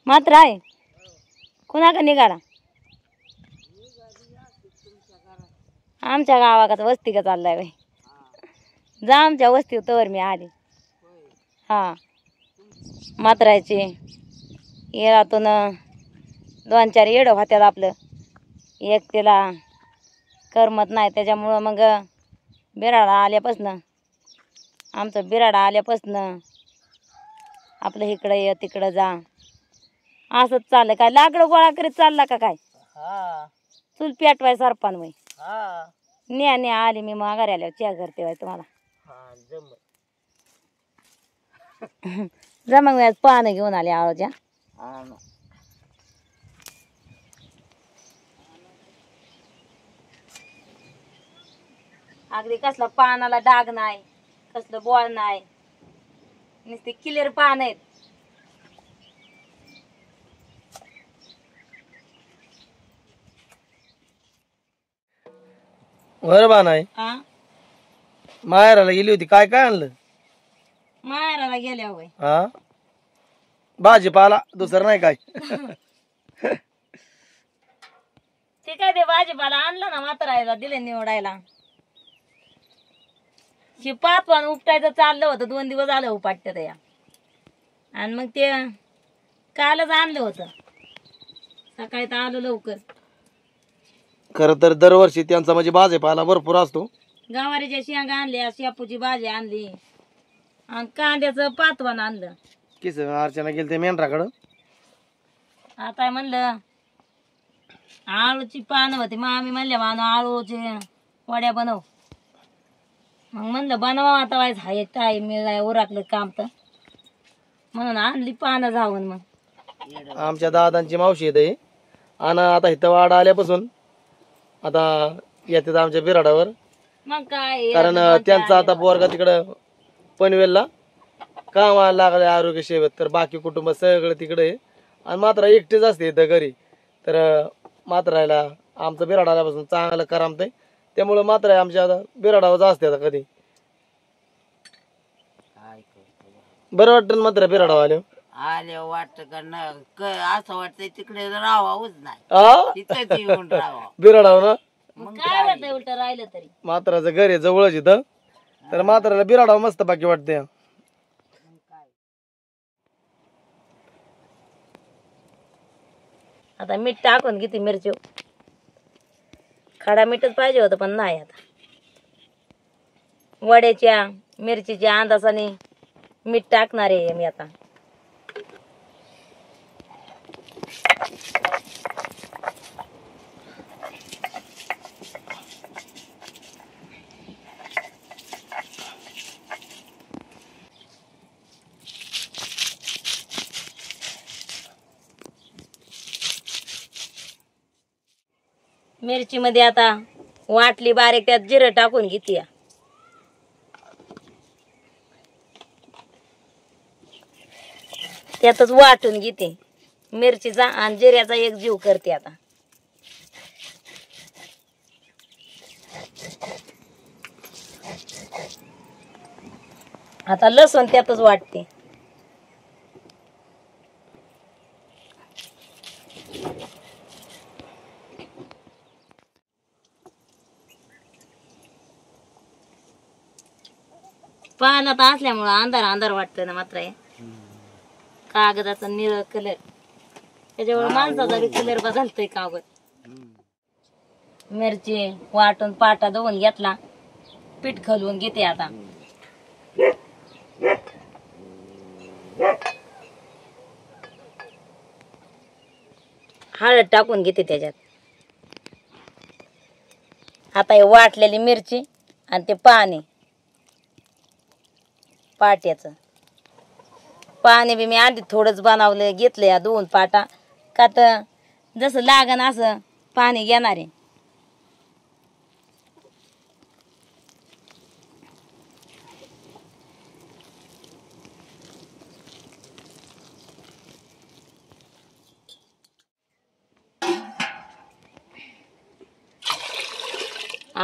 मात्र आहे कुणाका निघाला आमच्या गावाकडे वस्ती का चाललाय बाई जा आमच्या वस्तीवर मी आली हा मात्रायचे येळातून 2-4 येड होत्यात आपलं एक तिला करमत नाही त्याच्यामुळं मग बिराडा आल्यापासनं आमचं बिराडा आल्यापासनं आपलं इकडं ये तिकडं जा असंच चाललं काय लाकडं गोळा करीत चालला का काय चूल पेटवाय सरपान वय न्या आली मी माघारी आल्यावर च्या करते बाय तुम्हाला जा मग पानं घेऊन आले आळूच्या अगदी कसला पानाला डाग नाही कसलं बॉल नाही नुसते क्लिअर पान आहेत वर बा नाही माहेराला गेली होती काय काय आणलं माहेराला गेल्या होय हा भाजीपाला दुसरं नाही काय ते काय ते भाजीपाला आणलं ना म्हातारायला दिले निवडायला हे पाचवान उपटायचं चाललं होतं 2 दिवस आलं उपाटत या आणि मग ते कालच आणलं होतं सकाळी तर आलो लवकर खर तर दरवर्षी त्यांचा म्हणजे भाजीपाला भरपूर असतो गवारीच्या शेंगा आणल्या शेपूची भाजी आणली आणि कांद्याचं पातवान आणलं किस अर्चना गेली ते मेंढराकडं आता म्हणलं आळूची पानं होती मग आम्ही म्हणल्या मानव आळूचे वड्या बनव मग म्हणलं बनवा आता वाईज हाय टाईम मिळाय उराकलं काम तर म्हणून आणली पानं जाऊन मग आमच्या दादांची मावशी येते आणि आता इथं वाडा आल्यापासून आता येतात आमच्या बिराडावर मग काय कारण त्यांचा आता पोरगा तिकडं पनवेलला कामाला लागले आरोग्य सेवेत तर बाकी कुटुंब सगळं तिकडे आहे आणि मात्र एकटेच असते इथं घरी तर मात्रायला आमचं बिराड आल्यापासून चांगलं करमतंय त्यामुळं मात्र आमच्या आता बिराडावर असते आता कधी बरं वाटतं मात्र बिराडावर आले वाटत असं वाटतंय तिकडे राहावंच नाही बिराडावर ना मग काय होतंय उलट राहिलं तरी मात्राचं घर आहे जवळच इथं तर मात्राला बिराडावर मस्त बाकी वाटते आता मीठ टाकून किती मिरची खडा मीठच पाहिजे होतं पण नाही आता वड्याच्या मिरचीच्या अंदाजाने मीठ टाकणार आहे मी आता मिरची मध्ये आता वाटली बारीक त्यात जिरं टाकून घेते त्यातच वाटून घेते मिरचीचा आणि जिऱ्याचा एक जीव करते आता लसूण त्यातच वाटते पाण्यात असल्यामुळं अंधार वाटतोय ना मात्र कागदाचा निळ कलर त्याच्यावर माणसाचा बी कलर बदलतोय कागद मिरची वाटून पाटा धुवून घेतला पीठ घालून घेते आता हळद टाकून घेते त्याच्यात आता हे वाटलेली मिरची आणि ते पाणी पाट्याचं पाणी बी मी आधी थोडंच बनवलं घेतलं या 2 पाटा का तर जसं लागन असं पाणी घेणार आहे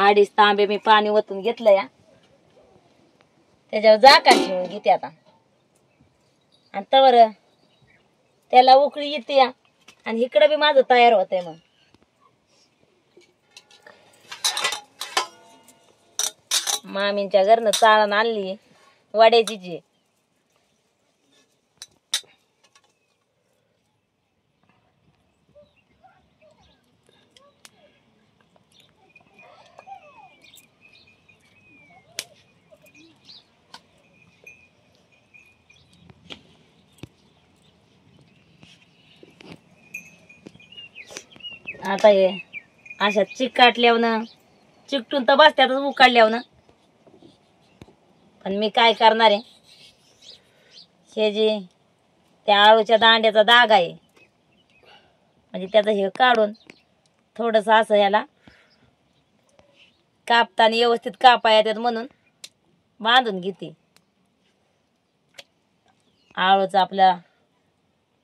अडीच तांबे मी पाणी ओतून घेतलं या त्याच्यावर झाकण ठेवून घेते आता आणि तवर त्याला उकळी येते आणि इकडं बी माझं तयार होतंय. मग मामींच्या घरनं चाळण आणली वड्याची जी. आता हे अशा चिकाटल्यावनं चिकटून तर बसत्यातच उकाडल्यावनं. पण मी काय करणार आहे, हे जे त्या आळूच्या दांड्याचा दाग आहे म्हणजे त्याचं हे काढून थोडंसं असं ह्याला कापताना व्यवस्थित कापा येतात म्हणून बांधून घेते. आळूचं आपल्या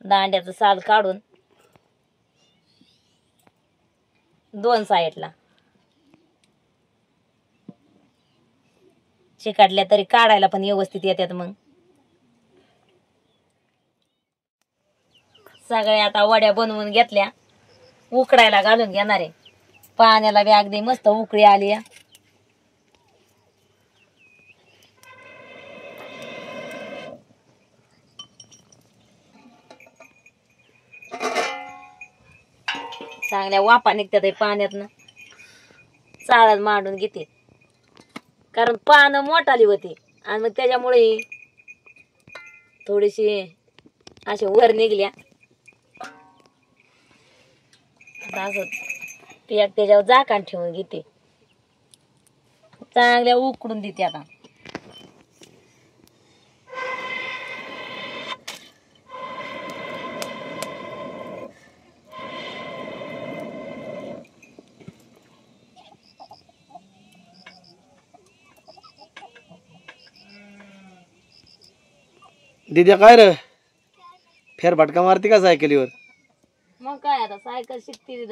दांड्याचं साल काढून 2 साईडला चिकाटल्या तरी काढायला पण व्यवस्थित येतात. मग सगळ्या आता वड्या बनवून घेतल्या, उकडायला घालून घेणार आहे. पाण्याला बी अगदी मस्त उकळी आली. चांगल्या वाफा निघतात पाण्यातनं. चाळण मांडून घेते कारण पानं मोठाली होती आणि मग त्याच्यामुळे थोडीशी अशा वर निघल्या. असं त्याच्यावर झाकण ठेवून घेते, चांगल्या उकडून देते. आता दिद्या काय रे फेरफटका मारते का सायकलीवर? मग काय आता सायकल शिकते.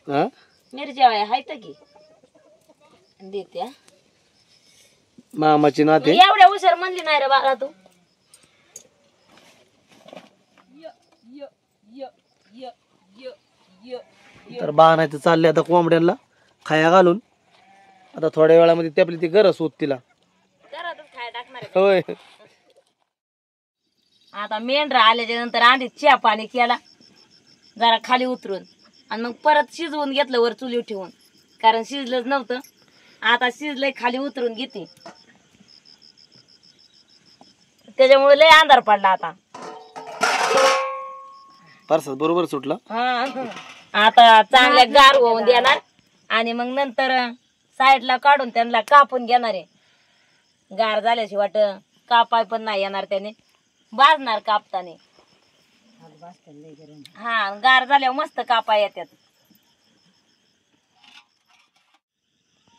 हा मिरच्या आहेत की देते. मामाची नाते एवढ्या हुशार म्हणली नाही रे बाळा तू. तर बाणायचं चालले आता कोंबड्यांना खाया घालून. आता थोड्या वेळामध्ये ते आपली ती गरज होत तिला. होय. आता मेंढरा आल्याच्या नंतर आधी चहा पाणी केला जरा खाली उतरून आणि मग परत शिजवून घेतलं वर चुलीवर ठेवून, कारण शिजलंच नव्हतं. आता शिजलंय खाली उतरून घेते, त्याच्यामुळे लय अंधार पडला. आता परसाद बरोबर सुटला. आता चांगल्या गार होऊन देणार आणि मग नंतर साईडला काढून त्यांना कापून घेणार आहे. गार झाल्याशिवाय कापाय पण नाही येणार, त्याने भाजणार कापताने. हा गार झाल्यावर मस्त कापाय येतात.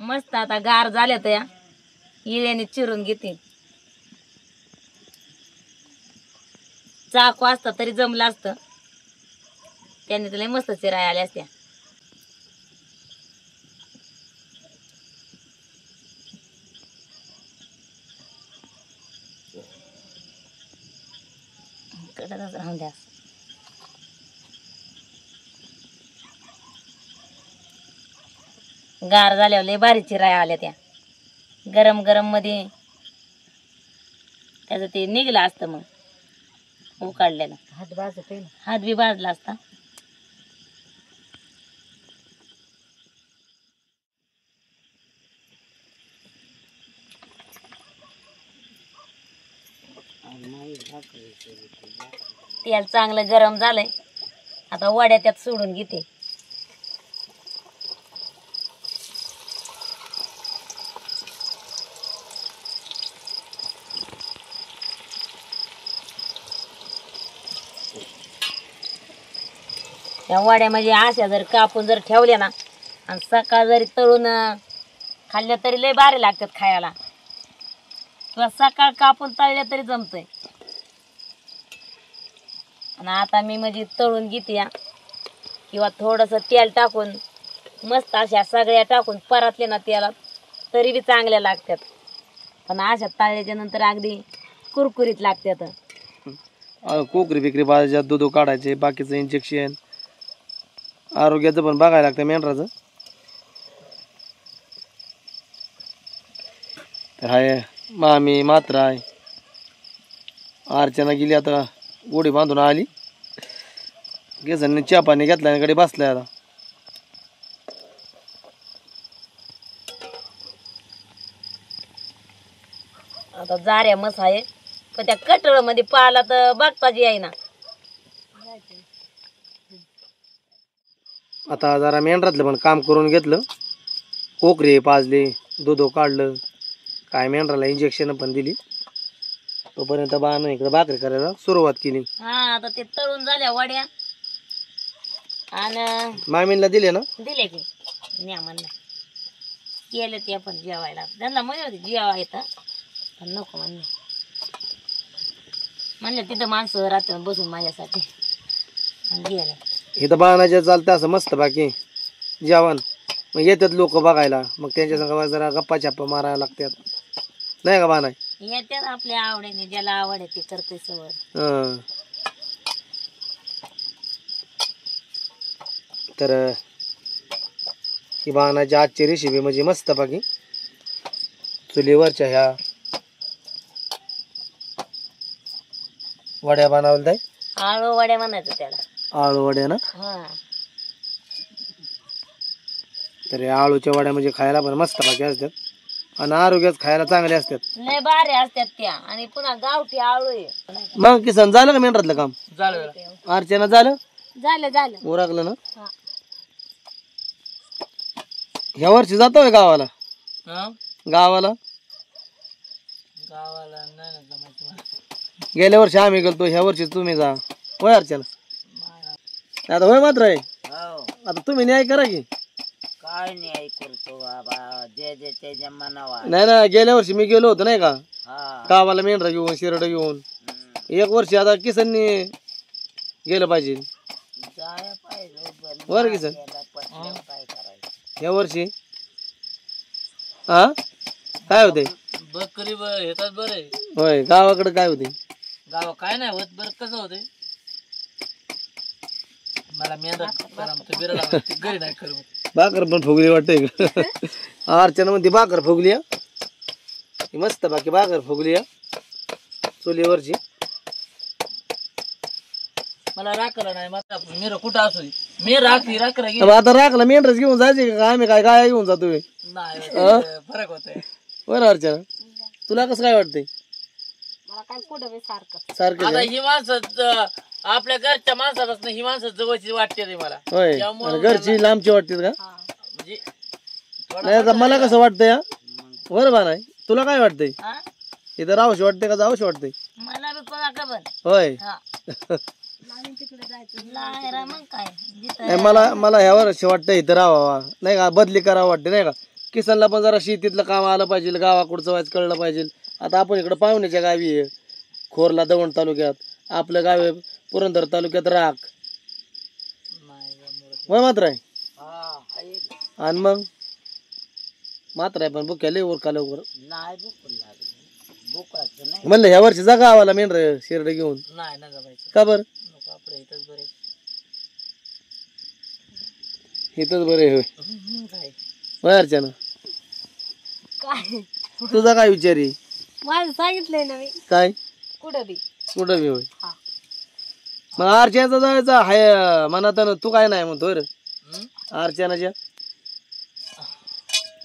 मस्त आता गार झाल्या तर इळ्याने चिरून घेते. चाकू असता तरी जमलं असतं, त्याने तुला मस्त चिराय आल्या असत्या. राहून द्या. गार झाल्यावर लय भारी चिराय आल्या त्या. गरम गरम मध्ये त्याचं ते निघलं असतं, मग उकाडलेलं हात बी भाजला असता. तेल चांगलं गरम झालंय, आता वड्या त्यात सोडून घेते. त्या वड्या म्हणजे अशा जर कापून जर ठेवल्या ना आणि सकाळ जरी तळून खाल्ल्या तरी लय भारी लागतात खायला, किंवा सकाळ कापून तळल्या तरी जमतंय. आणि आता मी म्हणजे तळून घेते किंवा थोडंसं तेल टाकून मस्त अशा सगळ्या टाकून परतले ना तेलात तरी बी चांगल्या लागतात. पण अशा तळल्याच्या नंतर अगदी कुरकुरीत लागतात. कोकरी बिकरी बाजारात दूध काढायचे, बाकीचं इंजेक्शन, आरोग्याचं पण बघायला लागतं मेंढराचं. तर हाय मामी मात्रा आहे. अर्चना गेली आता, गोडी बांधून आली. गेसांनी चहा पाणी घेतला आणि कडे बसलाय आता. आता जाऱ्या मस आहे, पण त्या कटळ मध्ये पाला तर बघताच येईना. आता जरा मेंढरातलं पण काम करून घेतलं. कोकरे पाजले, दूध काढलं, काय मेंढराला इंजेक्शन पण दिली. तोपर्यंत बाण इकडे भाकरी करायला सुरुवात केली. हा आता ते तळून झाल्या वड्या आणि मामीला दिले ना, दिले की न्या म्हणलं केले ते पण जेवायला. त्यांना म्हणत होते जेवा येतं, पण नको म्हणलं तिथं माणसं राहते बसून माझ्यासाठी गेलं. इथं बाणाच्या चालतं असं मस्त बाकी जेवण. मग येतात लोक बघायला, मग त्यांच्या संग जरा गप्पा छाप्पा मारायला लागतात, नाही का बाणा? येतात आपल्या आवडीने, ज्याला आवड आहे ते करते सवय. तर ही बाणाची आजची रेसिपी म्हणजे मस्त बाकी चुलीवरच्या ह्या वड्या बनवल्या. आळू वड्या म्हणायचं त्याला, आळू वड्या ना. हा तर या आळूच्या वड्या म्हणजे खायला पण मस्त बाकी असतात आणि आरोग्यात खायला चांगले असतात. लय भारी असतात त्या, आणि पुन्हा गावठी आळू आहे. मग किसन झालं का मेंढरातलं काम? झालं. अर्चना झालं? झालं उरकलं ना. ह्या वर्षी जातोय गावाला? गावाला गेल्या वर्षी आम्ही गेलतो, ह्या वर्षी तुम्ही जा. होय अर्चना? आता होय मात्र आहे. आता तुम्ही न्याय करा की. काय नाही करतो बाबा, जे जे त्याच्या मनावा. नाही ना, गेल्या वर्षी मी गेलो होतो नाही का हा गावाला, मेंढरा घेऊन शिरड घेऊन. एक वर्षी आता किसननी गेलं पाहिजे. जाया पाहिजे बरं किसन. काय करायचं. ह्या वर्षी हा काय होते? बकरी येतात बरे. होय, गावाकडे काय होते? गाव काय नाही होत. बरं कसं होते, मला मेंढरा घरी नाही करू. भाकर पण फुगली वाटते. अर्चना म्हणते भाकर फुगली. मस्त बाकी भाकर फुगली चुलीवरची. मला राखलं नाही माझा मेरा कुठं असू दे. मी राखली आता राखला मेंढरच घेऊन जायचे का? आम्ही काय गाय घेऊन जातोय? नाही, फरक होतोय. बरं अर्चना, तुला कसं काय वाटतंय? मला काय कुठं सारखं आता ही माणसं आपल्या घरच्या माणसापासून ही माणसं जवळची वाटते रे मला. होय, आणि घरची लांबची वाटते का? म्हणजे नाही आता मला कसं वाटतंय बरोबर नाही. तुला काय वाटतंय? इथं राहूशी वाटते का जाऊशी वाटतंय? मला बी कोणा खबर. होय. मग काय नाही, मला ह्या वर्षी वाटतंय इथं राहावा नाही का, बदली करावं वाटते नाही का. किसनला पण जरा शेतीतलं काम आलं पाहिजे, गावाकडचं व्हायचं कळलं पाहिजे. आता आपण इकडं पाहुण्याच्या गावी आहे, खोरला दवंड तालुक्यात. आपलं गाव आहे पुरंदर तालुक्यात राख. होय मात्र आहे. आणि मग मात्र आहे, पण बुक्या लय उरका लवकर नाही बुकाचं नाही. म्हणलं ह्या वर्षी जा गावाला मेंढर शिरड घेऊन. नाही ना जमायचं. का बरं? आपल्या इथंच बरे. इथंच बरे होय. काय होय अर्चना, काय तुझा काय विचार आहे? माझं सांगितलंय ना मी, काय कुठं बी होय. मग अर्चनाचा जायचा हाय मनात, तू काय नाही म्हणतो रे अर्चनाच्या?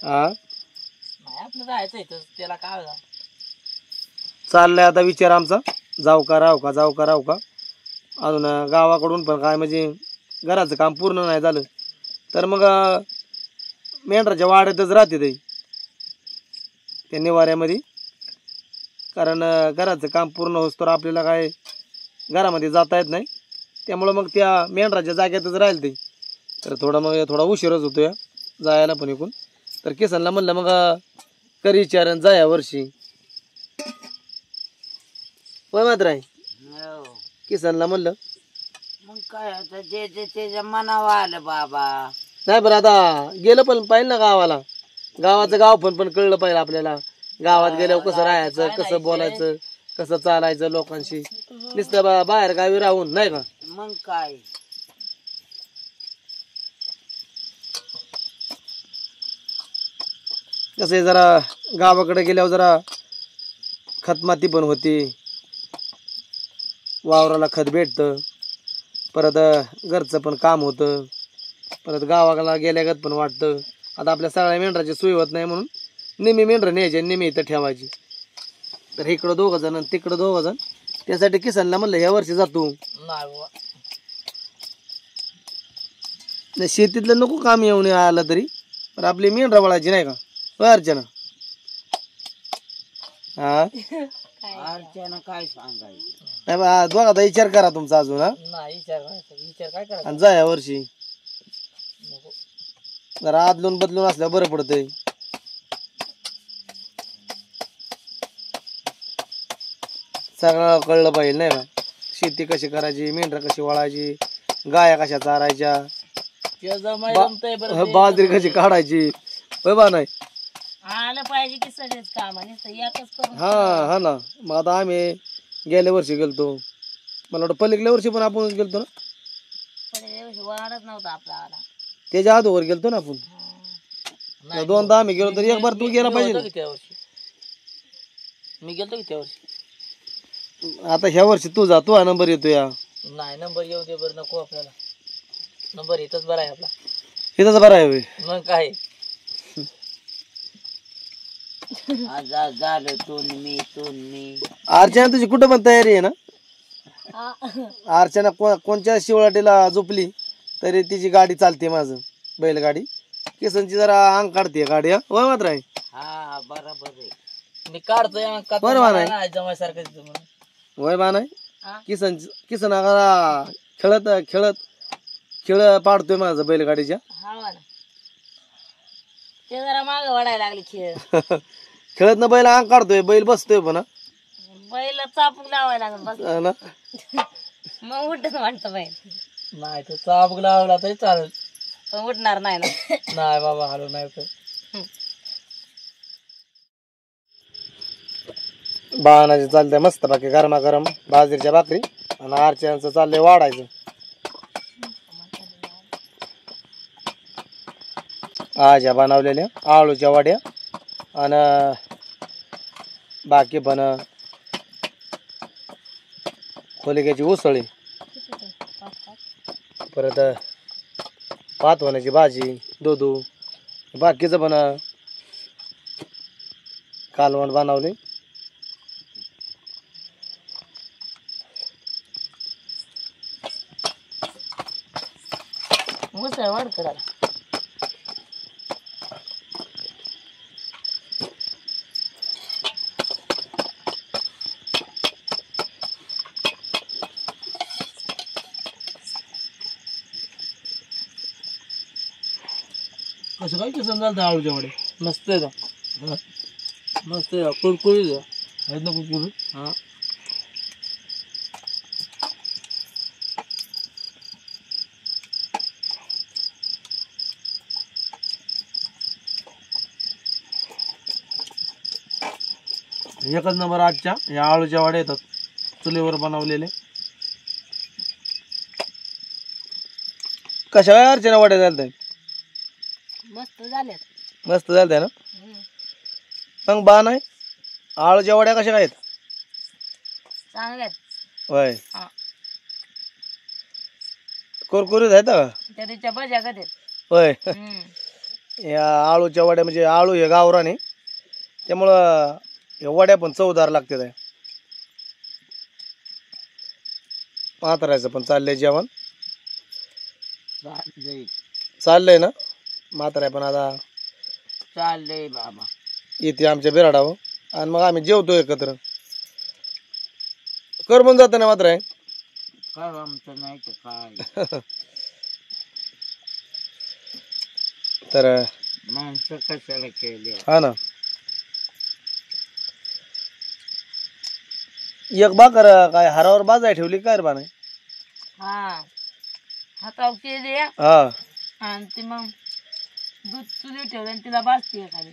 हा नाही आपलं जायचं इथं, त्याला काय चाललंय आता विचार आमचा, जाऊ का राहू का, जाऊ का राहू का. अजून गावाकडून पण काय म्हणजे घराचं काम पूर्ण नाही झालं तर मग मेंढराच्या वाड्यातच राहते ते त्या निवाऱ्यामध्ये. कारण घराचं काम पूर्ण होस तर आपल्याला काय घरामध्ये जाता येत नाही, त्यामुळं मग त्या मेंढराच्या जाग्यातच राहील ते. तर थोडा उशीरच होतो या जायला पण इकून. तर किसनला म्हणलं मग करी विचारण जा या वर्षी. होय मात्र आहे. किसनला म्हणलं मग काय आता जे जे त्याच्या मनावर आलं बाबा. नाही पण आता गेलं पण पाहिजे ना गावाला, गावाचं गाव पण कळलं पाहिजे आपल्याला. गावात गेल्यावर कसं राहायचं, कसं बोलायचं, कसं चालायचं लोकांशी, नुसतं बाहेर गावी राहून नाही का. मग काय कसं आहे, जरा गावाकडे गेल्यावर जरा खतमाती पण होती, वावराला खत भेटतं, परत घरचं पण काम होतं, परत गावाला गेल्यागत पण वाटतं. आता आपल्या सगळ्या मेंढराची सोय होत नाही म्हणून नेहमी मेंढरं न्यायचे, नेहमी इथं ठेवायची. तर इकडं 2 जण आणि तिकडं 2 जण. त्यासाठी किसनला म्हणलं ह्या वर्षी जातो. नाही बुवा. नाही शेतीतलं नको काम येऊन आलं तरी, पण आपली मेंढरा वळायची नाही का. होय अर्चना? हा अर्चना काय सांगायचं. नाही बा, दोघाचा विचार करा तुमचा अजून. हा नाही विचार काय करायचा. आणि जा या वर्षी नको. जरा आदलून बदलून असल्यावर बरं पडतंय. सगळं कळलं पाहिजे नाही का. शेती कशी करायची, मेंढरा कशी वळायची, गाया कशा चारायच्या, ते जमतंय बरं. बाजरी कशी काढायची. होय बा नाही. आलं पाहिजे की सगळेच काम नुसतं एकच करून. हा हा ना. मग आता आम्ही गेल्या वर्षी गेलतो, मला वाटतं पलीकडल्या वर्षी पण आपणच गेलतो ना. वाढत नव्हता आपला आला. त्याच्या अगोदर गेलतो ना आपण. नाही, 2दा आम्ही गेलो तर एक बार तू गेला पाहिजे होतो की त्या वर्षी. मी गेलतो की त्या वर्षी. ना. आता ह्या वर्षी तू जा, तू हा नंबर येतो या. नाही नंबर येऊ दे बरं, नको आपल्याला. नंबर इथंच बरा आहे आपला. इथंच बरं आहे होय. मग काय झालं तुम्ही अर्चना तुझी कुठं पण तयारी आहे ना. अर्चना कोणत्या शिवळाटीला झोपली तरी तिची गाडी चालते, माझं बैलगाडी. किसनची जरा अंग काढते गाडी. हा होय मात्र आहे. हा बरोबर आहे. मी काढतोय बरोबर आहे. जमायसारखं. होय बा नाही. किसन आगाला खेळत खेळत खेळ पाडतोय माझं बैलगाडीच्या. हा ना, ते जरा माग वाढायला लागले खेळ. खेळत ना बैल अंग काढतोय, बैल बसतोय पण. हा बैला चापूक लावायला लागत बस, ना. मग उठत वाटतं बैल. नाही तर चाबूक लावला तरी चालेल, पण उठणार नाही ना. नाही बाबा हलू नाही तर. बाणाचे चालतंय मस्त बाकी गरमागरम बाजरीच्या भाकरी, आणि अर्चनाचं चाललंय वाढायचं. आज्या बनवलेल्या आळूच्या वड्या, आणि बाकी पण खोलिक्याची उसळी, परत पातवण्याची भाजी, दूध, बाकीचं पण कालवण बनवले. मुसळ वाढ करायला. कसं काय कसं चालतं आळूच्या वड्या. मस्त आहे का, मस्त आहे कुरकुरीत आहेत ना कुरकुर. हा. एकच नंबर आजच्या या आळूच्या वड्या येतात, चुलीवर बनवलेले. कशा काय अर्चना वड्या चालत मस्त झाल्यात. मस्त चालतंय ना. मग बा नाही आळूच्या वड्या कशा काय आहेत. चांगल्यात. होय हा. कुरकुरीत आहेत का. त्याच्या भज्या कधी. होय. या आळूच्या वड्या म्हणजे आळू हे गावराने, त्यामुळं या वड्या पण चवदार लागतात. म्हातारायचं पण चाललंय जेवण. चाललंय ना म्हाताराय पण आता चाललंय बाबा. येते आमच्या बिराडावर, आणि मग आम्ही जेवतो एकत्र. कर पण जातं ना म्हाताराय. काय आमचं नाही तर काय. तर माणसं कशाला केले. हा ना. एक बाकर काय हारावर बाजाय ठेवली काय रे बा नाही. हा हातावर केली हा आणि ती मग दूध चुली ठेवलं आणि तिला भाजते खाली.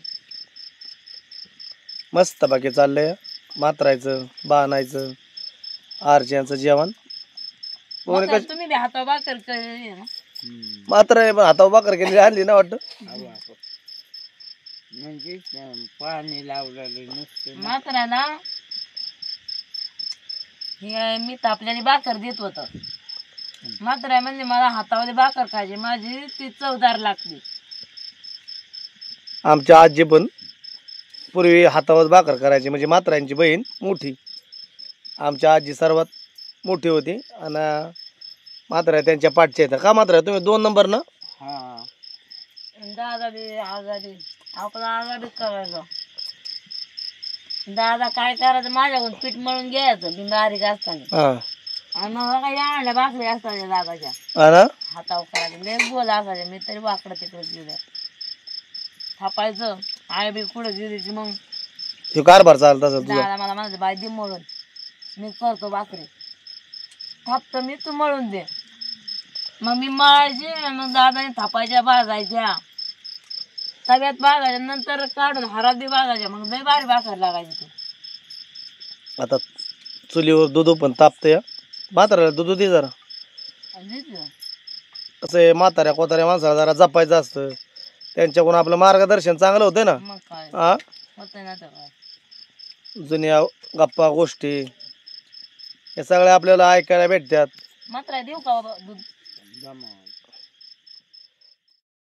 मस्त बाकी चाललंय. मात्रायचं बाणायचं आरच्यांचं जेवण कोणी मग तुम्ही बी हातावर भाकर केली ना मात्र आहे पण हातावर भाकर केली आणली ना वाटतं म्हणजे पाणी लावलेलं नुसतं मात्र ना हे मी तापल्याने भाकर देत होत मात्र म्हणजे मला हातावर भाकर खायची माझी ती चवदार लागली. आमच्या आजी पण पूर्वी हातावर भाकर करायची म्हणजे मात्रांची बहीण मोठी आमच्या आजी सर्वात मोठी होती आणि मात्रा त्यांच्या पाठच्या येतात का मात्रा तुम्ही 2 नंबर ना हा दादा बी आजारी आपला आजारी करायचा दादा काय करायचं माझ्याकडून पीठ मळून घ्यायचं मी बारीक असताना हा आणि मग काही आणल्या भाकरी असताना दादाच्या हा ना हातावर करायचं लय बोल असायचे मी तरी वाकडं तिकडे गेले थापायचं आई बी पुढे गेली की मग तो कारभार चालत असेल तुझा दादा मला म्हणायचं बाई दे मळून मी करतो भाकरी थापतो मी तू मळून दे मग मी मळायची आणि मग दादाने थापायच्या भाजायच्या तव्यात भाजायच्या नंतर काढून हरात बी भाजायच्या मग लय भारी भाकर लागायची ती आता चुलीवर दूध पण तापतंय म्हाताऱ्याला दूध दे जरा आणि दिसलं. कसं आहे म्हाताऱ्या कोताऱ्या माणसाला जरा जपायचं असतं त्यांच्याकडून आपलं मार्गदर्शन चांगलं होतं ना मग काय हा होतं ना तर काय जुन्या गप्पा गोष्टी हे सगळ्या आपल्याला ऐकायला भेटतात मात्र देऊ का बाबा दूध